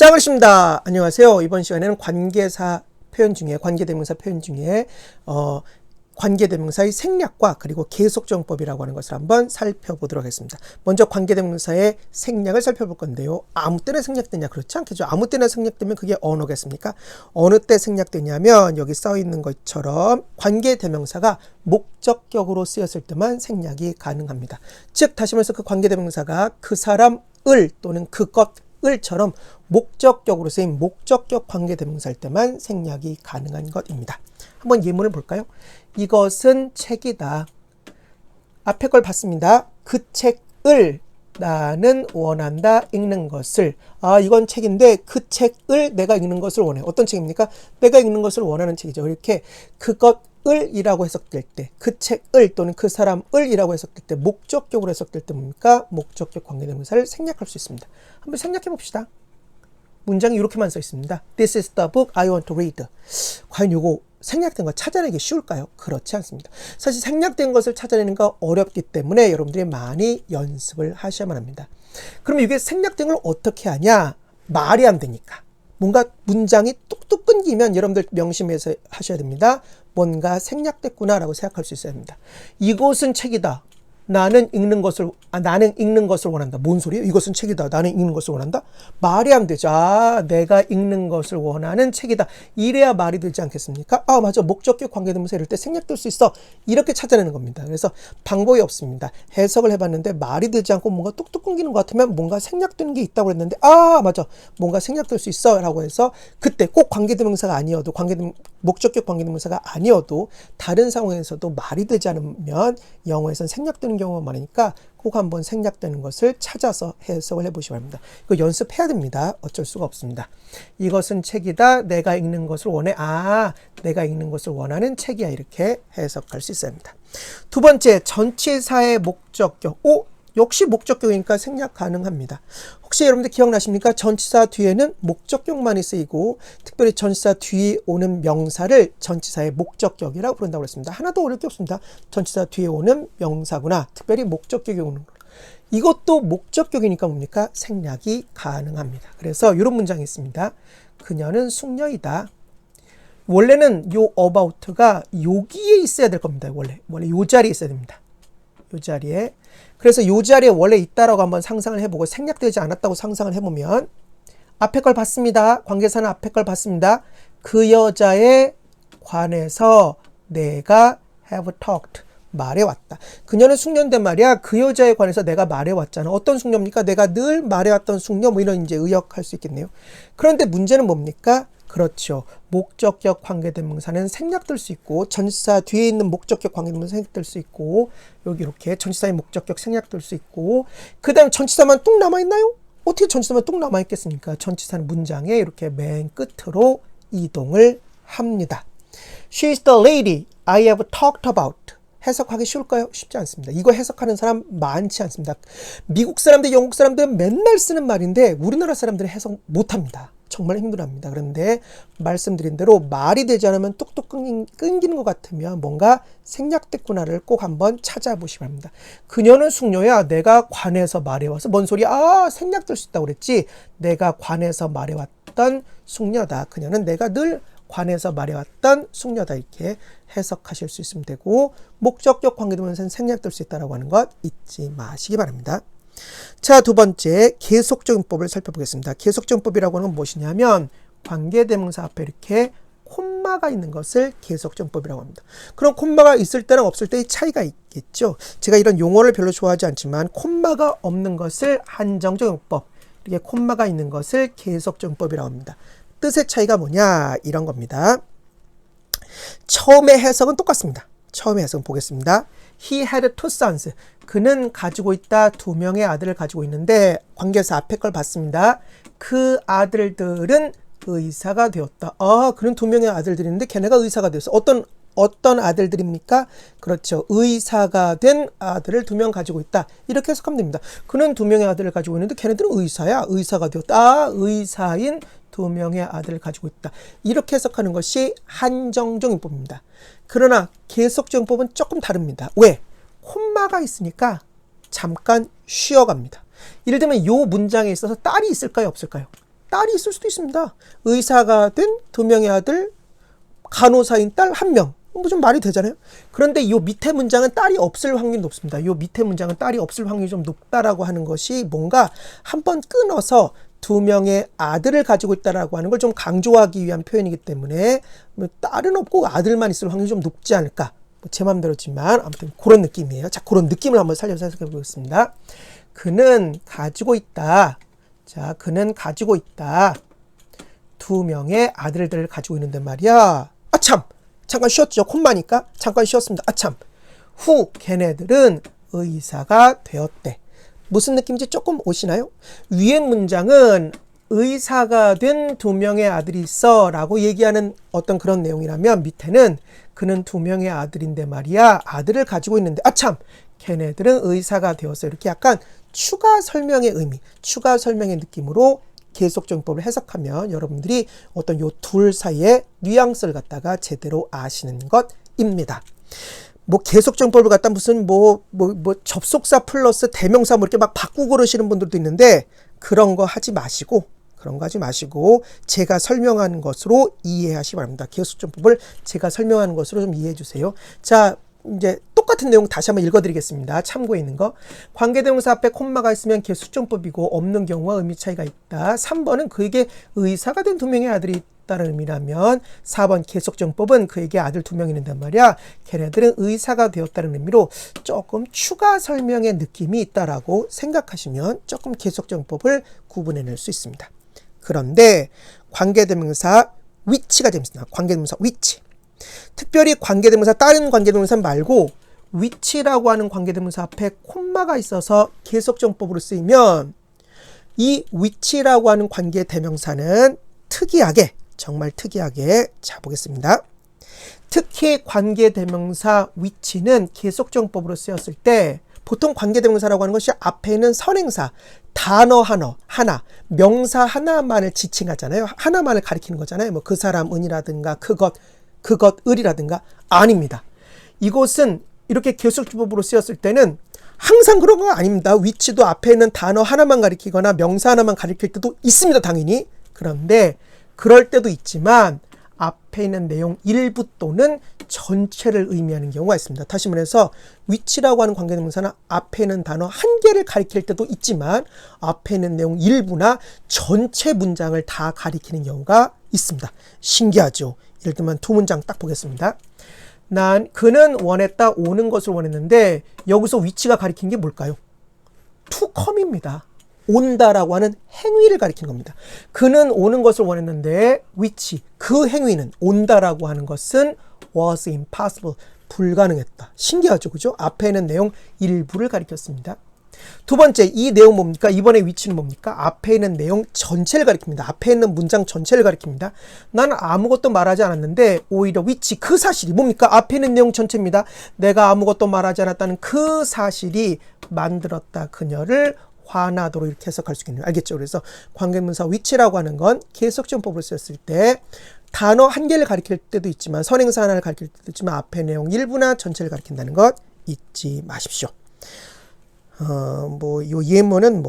자, 그렇습니다. 안녕하세요. 이번 시간에는 관계사 표현 중에, 관계대명사 표현 중에, 관계대명사의 생략과 그리고 계속정법이라고 하는 것을 한번 살펴보도록 하겠습니다. 먼저 관계대명사의 생략을 살펴볼 건데요. 아무 때나 생략되냐? 그렇지 않겠죠. 아무 때나 생략되면 그게 언어겠습니까? 어느 때 생략되냐면 여기 써 있는 것처럼 관계대명사가 목적격으로 쓰였을 때만 생략이 가능합니다. 즉, 다시 말해서 그 관계대명사가 그 사람을 또는 그것을처럼 목적격으로 쓰인 목적격 관계대명사일 때만 생략이 가능한 것입니다. 한번 예문을 볼까요? 이것은 책이다. 앞에 걸 봤습니다. 그 책을 나는 원한다. 읽는 것을. 이건 책인데 그 책을 내가 읽는 것을 원해. 어떤 책입니까? 내가 읽는 것을 원하는 책이죠. 이렇게 그것을 이라고 해석될 때, 그 책을 또는 그 사람을 이라고 해석될 때, 목적격으로 해석될 때 뭡니까? 목적격 관계대명사를 생략할 수 있습니다. 한번 생략해 봅시다. 문장이 이렇게만 써 있습니다. This is the book I want to read. 과연 요거 생략된 거 찾아내기 쉬울까요? 그렇지 않습니다. 사실 생략된 것을 찾아내는 거 어렵기 때문에 여러분들이 많이 연습을 하셔야만 합니다. 그럼 이게 생략된 걸 어떻게 하냐? 말이 안 되니까. 뭔가 문장이 뚝뚝 끊기면 여러분들 명심해서 하셔야 됩니다. 뭔가 생략됐구나라고 생각할 수 있어야 합니다. 이것은 책이다. 나는 읽는 것을 원한다. 뭔 소리예요? 이것은 책이다. 나는 읽는 것을 원한다? 말이 안 되죠. 내가 읽는 것을 원하는 책이다. 이래야 말이 되지 않겠습니까? 맞아. 목적격 관계대명사 이럴 때 생략될 수 있어. 이렇게 찾아내는 겁니다. 그래서 방법이 없습니다. 해석을 해봤는데 말이 되지 않고 뭔가 뚝뚝 끊기는 것 같으면 뭔가 생략되는 게 있다고 했는데 맞아. 뭔가 생략될 수 있어. 라고 해서 그때 꼭 관계대명사가 아니어도 목적격 관계대명사가 아니어도 다른 상황에서도 말이 되지 않으면 영어에서는 생략되는 경우가 많으니까 꼭 한번 생략되는 것을 찾아서 해석을 해보시기 바랍니다. 이거 연습해야 됩니다. 어쩔 수가 없습니다. 이것은 책이다. 내가 읽는 것을 원해. 내가 읽는 것을 원하는 책이야. 이렇게 해석할 수 있어야 합니다. 두 번째, 전치사의 목적격. 역시 목적격이니까 생략 가능합니다. 혹시 여러분들 기억나십니까? 전치사 뒤에는 목적격만이 쓰이고 특별히 전치사 뒤에 오는 명사를 전치사의 목적격이라고 부른다고 했습니다. 하나도 어려울 게 없습니다. 전치사 뒤에 오는 명사구나. 특별히 목적격이 오는 거. 이것도 목적격이니까 뭡니까? 생략이 가능합니다. 그래서 이런 문장이 있습니다. 그녀는 숙녀이다. 원래는 요 about가 여기에 있어야 될 겁니다. 원래 요 자리에 있어야 됩니다. 요 자리에. 그래서 요 자리에 원래 있다라고 한번 상상을 해보고 생략되지 않았다고 상상을 해보면 앞에 걸 봤습니다. 관계사는 앞에 걸 봤습니다. 그 여자에 관해서 내가 have talked. 말해왔다. 그녀는 숙녀인데 말이야. 그 여자에 관해서 내가 말해왔잖아. 어떤 숙녀입니까? 내가 늘 말해왔던 숙녀 이런 이제 의역할 수 있겠네요. 그런데 문제는 뭡니까? 그렇죠. 목적격 관계대명사는 생략될 수 있고 전치사 뒤에 있는 목적격 관계대명사 생략될 수 있고 여기 이렇게 전치사의 목적격 생략될 수 있고 그 다음 전치사만 뚝 남아있나요? 어떻게 전치사만 뚝 남아있겠습니까? 전치사는 문장에 이렇게 맨 끝으로 이동을 합니다. She is the lady I have talked about. 해석하기 쉬울까요? 쉽지 않습니다. 이거 해석하는 사람 많지 않습니다. 미국 사람들, 영국 사람들은 맨날 쓰는 말인데 우리나라 사람들은 해석 못합니다. 정말 힘들어합니다. 그런데 말씀드린 대로 말이 되지 않으면 뚝뚝 끊기는 것 같으면 뭔가 생략됐구나를 꼭 한번 찾아보시기 바랍니다. 그녀는 숙녀야. 내가 관해서 말해와서 뭔 소리야? 생략될 수 있다고 그랬지. 내가 관해서 말해왔던 숙녀다. 그녀는 내가 늘 관해서 말해왔던 숙녀다. 이렇게 해석하실 수 있으면 되고 목적격 관계대명사는 생략될 수 있다고 하는 것 잊지 마시기 바랍니다. 자, 두 번째 계속적용법을 살펴보겠습니다. 계속적용법이라고 하는 건 무엇이냐면 관계대명사 앞에 이렇게 콤마가 있는 것을 계속적용법이라고 합니다. 그럼 콤마가 있을 때랑 없을 때의 차이가 있겠죠. 제가 이런 용어를 별로 좋아하지 않지만 콤마가 없는 것을 한정적용법, 이렇게 콤마가 있는 것을 계속적용법이라고 합니다. 뜻의 차이가 뭐냐? 이런 겁니다. 처음의 해석은 똑같습니다. 처음의 해석은 보겠습니다. He had two sons. 그는 가지고 있다. 두 명의 아들을 가지고 있는데 관계사 앞에 걸 봤습니다. 그 아들들은 의사가 되었다. 그는 두 명의 아들들인데 걔네가 의사가 되었어. 어떤 아들들입니까? 그렇죠. 의사가 된 아들을 두 명 가지고 있다. 이렇게 해석하면 됩니다. 그는 두 명의 아들을 가지고 있는데 걔네들은 의사야. 의사가 되었다. 의사인 두 명의 아들을 가지고 있다. 이렇게 해석하는 것이 한정적용법입니다. 그러나 계속적용법은 조금 다릅니다. 왜? 콤마가 있으니까 잠깐 쉬어갑니다. 예를 들면 이 문장에 있어서 딸이 있을까요? 없을까요? 딸이 있을 수도 있습니다. 의사가 된 두 명의 아들, 간호사인 딸 한 명. 뭐 좀 말이 되잖아요. 그런데 이 밑에 문장은 딸이 없을 확률이 높습니다. 이 밑에 문장은 딸이 없을 확률이 좀 높다라고 하는 것이 뭔가 한번 끊어서 두 명의 아들을 가지고 있다라고 하는 걸 좀 강조하기 위한 표현이기 때문에 뭐 딸은 없고 아들만 있을 확률이 좀 높지 않을까. 뭐 제 마음대로지만 아무튼 그런 느낌이에요. 자, 그런 느낌을 한번 살려서 해석해 보겠습니다. 그는 가지고 있다. 자, 그는 가지고 있다. 두 명의 아들들을 가지고 있는데 말이야. 아참! 잠깐 쉬었죠. 콤마니까 잠깐 쉬었습니다. 아참. 후 걔네들은 의사가 되었대. 무슨 느낌인지 조금 오시나요? 위에 문장은 의사가 된 두 명의 아들이 있어 라고 얘기하는 어떤 그런 내용이라면 밑에는 그는 두 명의 아들인데 말이야. 아들을 가지고 있는데 아참. 걔네들은 의사가 되었어. 이렇게 약간 추가 설명의 의미, 추가 설명의 느낌으로 계속적용법을 해석하면 여러분들이 어떤 요 둘 사이의 뉘앙스를 갖다가 제대로 아시는 것입니다. 뭐 계속적용법을 갖다 무슨 뭐 접속사 플러스 대명사 뭐 이렇게 막 바꾸고 그러시는 분들도 있는데 그런 거 하지 마시고 제가 설명하는 것으로 이해하시기 바랍니다. 계속적용법을 제가 설명하는 것으로 좀 이해해 주세요. 자, 이제 똑같은 내용 다시 한번 읽어드리겠습니다. 참고에 있는 거. 관계대명사 앞에 콤마가 있으면 계속적용법이고 없는 경우와 의미 차이가 있다. 3번은 그에게 의사가 된 두 명의 아들이 있다는 의미라면 4번 계속적용법은 그에게 아들 두 명이 있는단 말이야. 걔네들은 의사가 되었다는 의미로 조금 추가 설명의 느낌이 있다라고 생각하시면 조금 계속적용법을 구분해낼 수 있습니다. 그런데 관계대명사 위치가 재밌습니다. 관계대명사 위치. 특별히 관계대명사 다른 관계대명사 말고 위치라고 하는 관계대명사 앞에 콤마가 있어서 계속적용법으로 쓰이면 이 위치라고 하는 관계대명사는 특이하게 정말 특이하게 자 보겠습니다. 특히 관계대명사 위치는 계속적용법으로 쓰였을 때 보통 관계대명사라고 하는 것이 앞에 있는 선행사 단어 하나 명사 하나만을 지칭하잖아요. 하나만을 가리키는 거잖아요. 뭐 그 사람 은이라든가 그것을이라든가 아닙니다. 이것은 이렇게 계속적용법으로 쓰였을 때는 항상 그런 거 아닙니다. 위치도 앞에 있는 단어 하나만 가리키거나 명사 하나만 가리킬 때도 있습니다. 당연히. 그런데 그럴 때도 있지만 앞에 있는 내용 일부 또는 전체를 의미하는 경우가 있습니다. 다시 말해서 위치라고 하는 관계대명사는 앞에 있는 단어 한 개를 가리킬 때도 있지만 앞에 있는 내용 일부나 전체 문장을 다 가리키는 경우가 있습니다. 신기하죠? 예를 들면 두 문장 딱 보겠습니다. 그는 원했다 오는 것을 원했는데 여기서 위치가 가리킨 게 뭘까요? to come입니다. 온다라고 하는 행위를 가리키는 겁니다. 그는 오는 것을 원했는데 위치, 그 행위는 온다라고 하는 것은 was impossible, 불가능했다. 신기하죠, 그죠? 앞에 있는 내용 일부를 가리켰습니다. 두 번째, 이 내용 뭡니까? 이번에 위치는 뭡니까? 앞에 있는 내용 전체를 가리킵니다. 앞에 있는 문장 전체를 가리킵니다. 나는 아무것도 말하지 않았는데 오히려 위치, 그 사실이 뭡니까? 앞에 있는 내용 전체입니다. 내가 아무것도 말하지 않았다는 그 사실이 만들었다 그녀를 화나도록 이렇게 해석할 수 있겠네요. 알겠죠? 그래서 관계대명사 위치라고 하는 건 계속적용법으로 썼을 때 단어 한 개를 가리킬 때도 있지만 선행사 하나를 가리킬 때도 있지만 앞에 내용 일부나 전체를 가리킨다는 것 잊지 마십시오. 요 예문은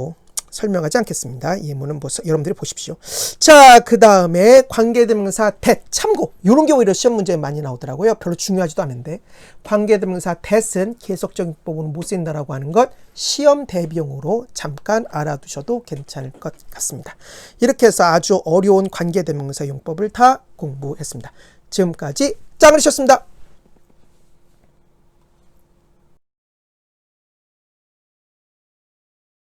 설명하지 않겠습니다. 예문은 여러분들이 보십시오. 자, 그 다음에 관계대명사 that, 참고. 요런 게 오히려 시험 문제에 많이 나오더라고요. 별로 중요하지도 않은데. 관계대명사 that은 계속적용법으로 못 쓰인다라고 하는 것 시험 대비용으로 잠깐 알아두셔도 괜찮을 것 같습니다. 이렇게 해서 아주 어려운 관계대명사 용법을 다 공부했습니다. 지금까지 짱으셨습니다.